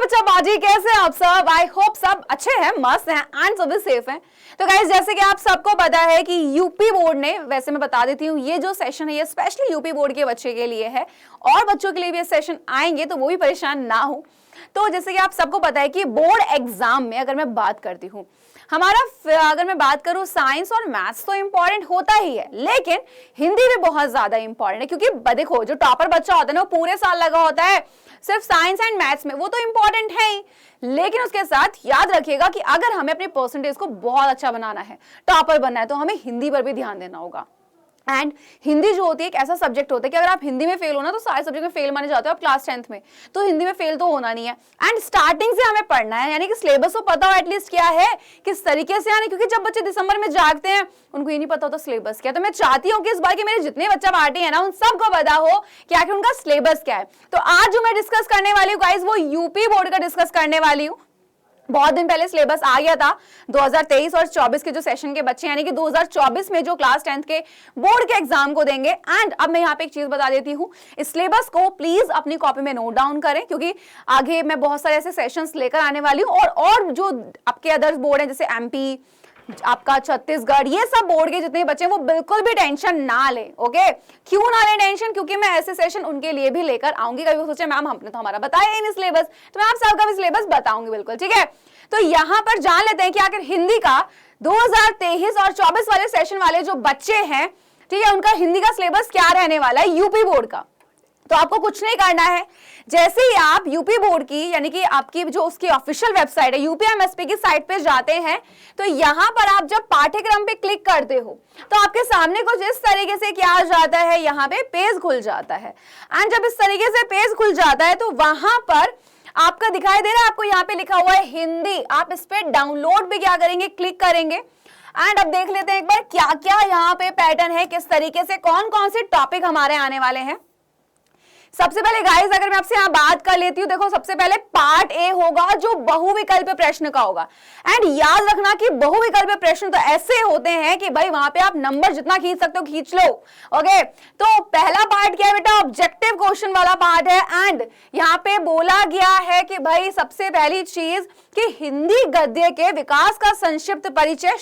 बच्चा बाजी, कैसे आप सब? आई होप सब अच्छे हैं, मस्त हैं एंड सभी सेफ हैं। तो गाइस, जैसे कि आप सबको पता है कि यूपी बोर्ड ने, वैसे मैं बता देती हूँ, ये जो सेशन है ये स्पेशली यूपी बोर्ड के बच्चे के लिए है और बच्चों के लिए भी ये सेशन आएंगे तो वो भी परेशान ना हो। तो जैसे कि आप सबको पता है कि बोर्ड एग्जाम में अगर मैं बात करती हूँ, अगर मैं बात करूं, साइंस और मैथ्स तो इंपॉर्टेंट होता ही है, लेकिन हिंदी भी बहुत ज्यादा इंपॉर्टेंट है। क्योंकि देखो, जो टॉपर बच्चा होता है ना, वो पूरे साल लगा होता है सिर्फ साइंस एंड मैथ्स में, वो तो इंपॉर्टेंट है ही, लेकिन उसके साथ याद रखिएगा कि अगर हमें अपने परसेंटेज को बहुत अच्छा बनाना है, टॉपर बनना है, तो हमें हिंदी पर भी ध्यान देना होगा। एंड हिंदी जो होती है एक ऐसा सब्जेक्ट होता है कि अगर आप हिंदी में फेल हो ना, तो सारे सब्जेक्ट में फेल माने जाते हो आप क्लास 10th में, तो हिंदी में फेल तो होना नहीं है। एंड स्टार्टिंग से हमें पढ़ना है, यानी कि सिलेबस तो पता हो एटलीस्ट क्या है, किस तरीके से आने, क्योंकि जब बच्चे दिसंबर में जागते हैं उनको ये नहीं पता होता सिलेबस क्या है। तो मैं चाहती हूँ कि इस बार के मेरे जितने बच्चा पार्टी है ना, उन सबको पता हो कि आखिर उनका सिलेबस क्या है। तो आज जो मैं डिस्कस करने वाली हूँ गाइस, वो यूपी बोर्ड का डिस्कस करने वाली हूँ। बहुत दिन पहले सिलेबस आ गया था 2023 और 24 के जो सेशन के बच्चे, यानी कि 2024 में जो क्लास 10th के बोर्ड के एग्जाम को देंगे। एंड अब मैं यहाँ पे एक चीज बता देती हूँ, इस सिलेबस को प्लीज अपनी कॉपी में नोट डाउन करें, क्योंकि आगे मैं बहुत सारे ऐसे सेशंस लेकर आने वाली हूँ। और जो आपके अदर्स बोर्ड हैं, जैसे एमपी, आपका छत्तीसगढ़, ये सब बोर्ड के जितने बच्चे हैं वो बिल्कुल भी टेंशन ना ले। ओके, क्यों ना ले टेंशन? क्योंकि मैं ऐसे सेशन उनके लिए भी लेकर आऊंगी। कभी वो सोचे मैम हमने तो हमारा बताया ही नहीं सिलेबस, तो मैं आप सबका भी सिलेबस बताऊंगी बिल्कुल, ठीक है। तो यहाँ पर जान लेते हैं कि आखिर हिंदी का 2023 और 24 वाले सेशन वाले जो बच्चे हैं, ठीक है, उनका हिंदी का सिलेबस क्या रहने वाला है यूपी बोर्ड का। तो आपको कुछ नहीं करना है, जैसे ही आप यूपी बोर्ड की, यानी कि आपकी जो उसकी ऑफिशियल वेबसाइट है यूपीएमएसपी की साइट पे जाते हैं, तो यहाँ पर आप जब पाठ्यक्रम पे क्लिक करते हो तो आपके सामने कुछ इस तरीके से क्या आ जाता है, यहाँ पे पेज खुल जाता है। एंड जब इस तरीके से पेज खुल जाता है तो वहां पर आपका दिखाई दे रहा है, आपको यहाँ पे लिखा हुआ है हिंदी। आप इस पे डाउनलोड पे क्या करेंगे, क्लिक करेंगे। एंड अब देख लेते हैं एक बार क्या क्या यहाँ पे पैटर्न है, किस तरीके से कौन कौन से टॉपिक हमारे आने वाले हैं। सबसे पहले गाइस, अगर मैं आपसे यहाँ बात कर लेती हूँ, देखो सबसे पहले पार्ट ए होगा जो बहुविकल्प प्रश्न का होगा। एंड याद रखना कि बहुविकल्प प्रश्न तो ऐसे होते हैं कि भाई वहां पे आप नंबर जितना खींच सकते हो खींच लो। ओके, तो पहला पार्ट क्या है बेटा, ऑब्जेक्टिव क्वेश्चन वाला पार्ट है। एंड यहाँ पे बोला गया है कि भाई सबसे पहली चीज कि हिंदी गद्य के विकास का संक्षिप्त परिचय,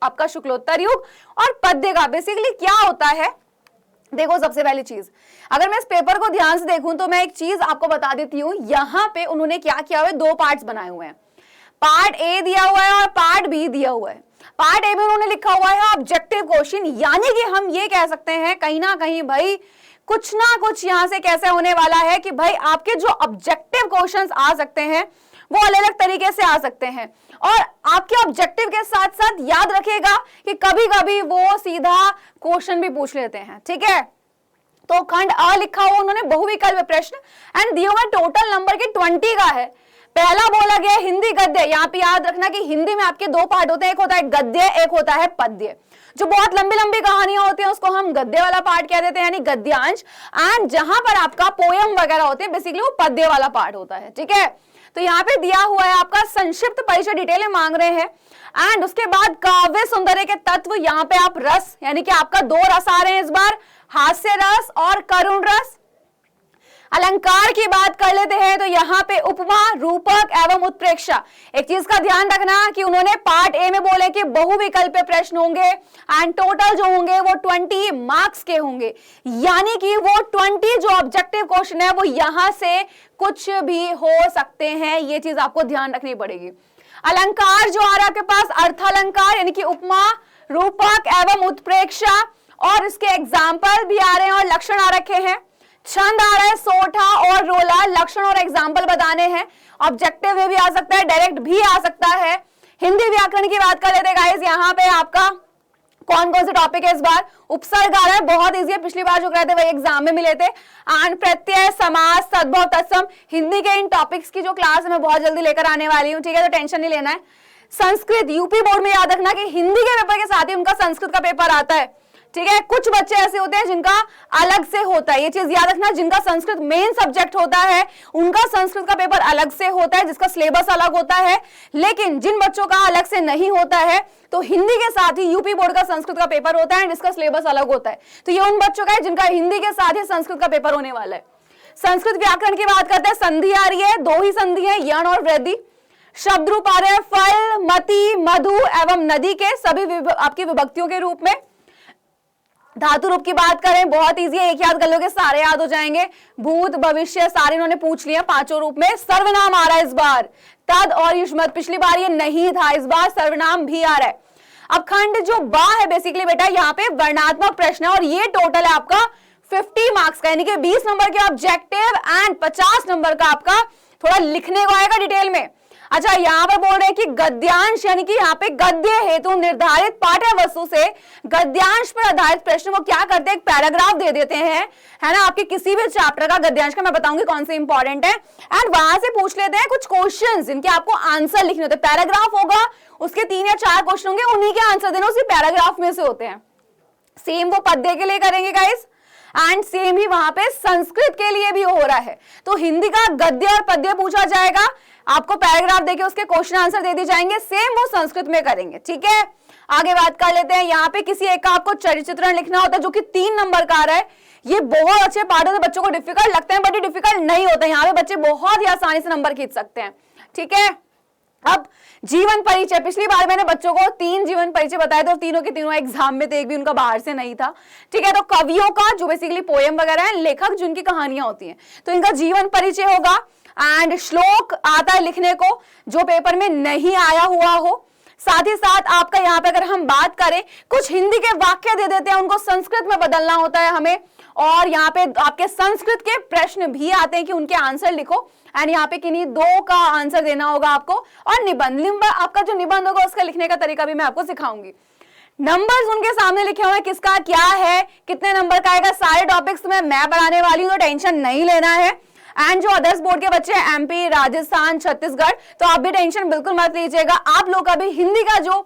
आपका शुक्लोत्तर युग और पद्य का। बेसिकली क्या होता है, देखो सबसे पहली चीज, अगर मैं इस पेपर को ध्यान से देखूं तो मैं एक चीज आपको बता देती हूं। यहां पे उन्होंने क्या किया हुआ है, दो पार्ट्स बनाए हुए हैं, पार्ट ए दिया हुआ है और पार्ट बी दिया हुआ है। पार्ट ए में उन्होंने लिखा हुआ है ऑब्जेक्टिव क्वेश्चन, यानी कि हम ये कह सकते हैं कहीं ना कहीं भाई कुछ ना कुछ यहां से कैसे होने वाला है कि भाई आपके जो ऑब्जेक्टिव क्वेश्चंस आ सकते हैं वो अलग अलग तरीके से आ सकते हैं। और आपके ऑब्जेक्टिव के साथ साथ याद रखिएगा कि कभी कभी वो सीधा क्वेश्चन भी पूछ लेते हैं, ठीक है। तो खंड अ लिखा हुआ उन्होंने बहुविकल्प प्रश्न, एंड दिया हुआ टोटल नंबर के 20 का है। पहला बोला गया हिंदी गद्य, यहाँ पे याद रखना कि हिंदी में आपके दो पार्ट होते हैं, एक होता है गद्य, एक होता है पद्य। जो बहुत लंबी लंबी कहानियां होती हैं उसको हम गद्य वाला पार्ट कह देते हैं, यानी गद्यांश। एंड जहां पर आपका पोयम वगैरह होते हैं बेसिकली वो पद्य वाला पार्ट होता है, ठीक है। तो यहाँ पे दिया हुआ है आपका संक्षिप्त परिचय, डिटेल में मांग रहे हैं। एंड उसके बाद काव्य सौंदर्य के तत्व, यहाँ पे आप रस, यानी कि आपका दो रस आ रहे हैं इस बार, हास्य रस और करुण रस। अलंकार की बात कर लेते हैं तो यहाँ पे उपमा, रूपक एवं उत्प्रेक्षा। एक चीज का ध्यान रखना कि उन्होंने पार्ट ए में बोले कि बहुविकल्प प्रश्न होंगे एंड टोटल जो होंगे वो 20 मार्क्स के होंगे, यानी कि वो 20 जो ऑब्जेक्टिव क्वेश्चन है वो यहाँ से कुछ भी हो सकते हैं, ये चीज आपको ध्यान रखनी पड़ेगी। अलंकार जो आ रहा है आपके पास, अर्थालंकार यानी कि उपमा, रूपक एवं उत्प्रेक्षा, और इसके एग्जाम्पल भी आ रहे हैं और लक्षण आ रखे हैं। छंद आ रहा है सोठा और रोला, लक्षण और एग्जाम्पल बताने हैं। ऑब्जेक्टिव में भी आ सकता है, डायरेक्ट भी आ सकता है। हिंदी व्याकरण की बात कर लेते हैं गाइस, यहाँ पे आपका कौन कौन से टॉपिक है इस बार। उपसर्ग आ रहा है, बहुत इजी है, पिछली बार जो कराए थे वही एग्जाम में मिले थे। एंड प्रत्यय, समास, सद्भाव, तत्सम, हिंदी के इन टॉपिक्स की जो क्लास है मैं बहुत जल्दी लेकर आने वाली हूँ, ठीक है, तो टेंशन नहीं लेना है। संस्कृत, यूपी बोर्ड में याद रखना कि हिंदी के पेपर के साथ ही उनका संस्कृत का पेपर आता है, ठीक है। कुछ बच्चे ऐसे होते हैं जिनका अलग से होता है, ये चीज याद रखना, जिनका संस्कृत मेन सब्जेक्ट होता है उनका संस्कृत का पेपर अलग से होता है, जिसका सिलेबस अलग होता है। लेकिन जिन बच्चों का अलग से नहीं होता है तो हिंदी के साथ ही यूपी बोर्ड का संस्कृत का पेपर होता है, जिसका सिलेबस अलग होता है। तो ये उन बच्चों का है जिनका हिंदी के साथ ही संस्कृत का पेपर होने वाला है। संस्कृत व्याकरण की बात करते हैं, संधि आ रही है, 2 ही संधि है, यण और वृद्धि। शब्द रूप आ रहे हैं फल, मति, मधु एवं नदी के, सभी आपकी विभक्तियों के रूप में। धातु रूप की बात करें, बहुत इजी है, एक याद कर लोगे सारे याद हो जाएंगे। भूत, भविष्य सारे इन्होंने पूछ लिया 5 रूप में। सर्वनाम आ रहा है इस बार, तद और युष्मत, पिछली बार ये नहीं था, इस बार सर्वनाम भी आ रहा है। अब खंड जो बा है बेसिकली बेटा यहाँ पे वर्णात्मक प्रश्न है और ये टोटल है आपका 50 मार्क्स का, यानी कि 20 नंबर के ऑब्जेक्टिव एंड 50 नंबर का आपका थोड़ा लिखने को आएगा डिटेल में। अच्छा, यहाँ पर बोल रहे हैं कि गद्यांश, यानी कि यहाँ पे गद्य हेतु निर्धारित पाठ्य वस्तु से गद्यांश पर आधारित प्रश्न वो क्या करते हैं, एक पैराग्राफ दे देते हैं, है ना, आपके किसी भी चैप्टर का गद्यांश का, मैं बताऊंगी कौन से इंपॉर्टेंट है, एंड वहां से पूछ लेते हैं कुछ क्वेश्चंस जिनके आपको आंसर लिखने होते हैं। पैराग्राफ होगा, उसके 3 या 4 क्वेश्चन होंगे, उन्हीं के आंसर देना उसी पैराग्राफ में से होते हैं। सेम वो पद्य के लिए करेंगे गाइस, एंड सेम ही वहां पे संस्कृत के लिए भी हो रहा है। तो हिंदी का गद्य और पद्य पूछा जाएगा, आपको पैराग्राफ देके उसके क्वेश्चन आंसर दे दिए जाएंगे, सेम वो संस्कृत में करेंगे। ठीक है, आगे बात कर लेते हैं। यहाँ पे किसी एक का आपको चरित्र चित्रण लिखना होता है जो कि 3 नंबर का आ रहा है। ये बहुत अच्छे पार्ट होते हैं, बच्चों को डिफिकल्ट लगते हैं बट ये डिफिकल्ट नहीं होता है, यहाँ पे बच्चे बहुत ही आसानी से नंबर खींच सकते हैं। ठीक है, अब जीवन परिचय, पिछली बार मैंने बच्चों को 3 जीवन परिचय बताए थे और तीनों के तीनों एग्जाम में थे, एक भी उनका बाहर से नहीं था। ठीक है, तो कवियों का जो बेसिकली पोएम वगैरह है, लेखक जिनकी कहानियां होती हैं, तो इनका जीवन परिचय होगा। एंड श्लोक आता है लिखने को जो पेपर में नहीं आया हुआ हो। साथ ही साथ आपका यहाँ पे अगर हम बात करें, कुछ हिंदी के वाक्य दे देते हैं, उनको संस्कृत में बदलना होता है हमें, और यहाँ पे आपके संस्कृत के प्रश्न भी आते हैं कि उनके आंसर लिखो, एंड यहाँ पे किन्हीं 2 का आंसर देना होगा आपको। और निबंध, आपका जो निबंध होगा उसका लिखने का तरीका भी मैं आपको सिखाऊंगी। नंबर्स उनके सामने लिखे हुए हैं, किसका क्या है, कितने नंबर का आएगा, सारे टॉपिक्स में मैं पढ़ाने वाली हूँ, तो टेंशन नहीं लेना है। एंड जो अदर्स बोर्ड के बच्चे हैं, एमपी, राजस्थान, छत्तीसगढ़, तो आप भी टेंशन बिल्कुल मत लीजिएगा। आप लोग का भी हिंदी का जो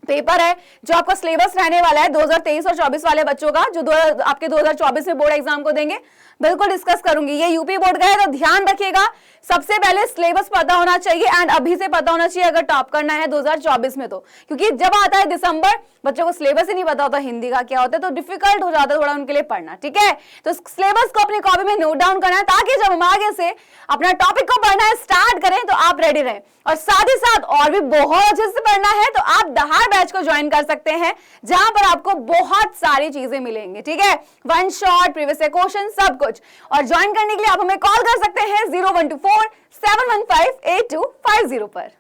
पेपर है, जो आपका सिलेबस रहने वाला है 2023 और 24 वाले बच्चों का, जो आपके 2024 में बोर्ड एग्जाम को देंगे, बिल्कुल डिस्कस करूंगी। ये यूपी बोर्ड का है तो ध्यान रखिएगा, सबसे पहले सिलेबस पता होना चाहिए एंड अभी से पता होना चाहिए अगर टॉप करना है 2024 में तो, क्योंकि जब आता है दिसंबर बच्चों को सिलेबस ही नहीं पता होता हिंदी का क्या होता है, तो डिफिकल्ट हो जाता है थोड़ा उनके लिए पढ़ना। ठीक है, तो सिलेबस को अपनी कॉपी में नोट डाउन करना है ताकि जब हम आगे से अपना टॉपिक को पढ़ना है स्टार्ट करें तो आप रेडी रहें। और साथ ही साथ और भी बहुत अच्छे से पढ़ना है तो आप दहाड़ बैच को ज्वाइन कर सकते हैं, जहां पर आपको बहुत सारी चीजें मिलेंगी। ठीक है, 1 शॉट, प्रीवियस क्वेश्चन, सब कुछ। और ज्वाइन करने के लिए आप हमें कॉल कर सकते हैं 0124 715 8250 पर।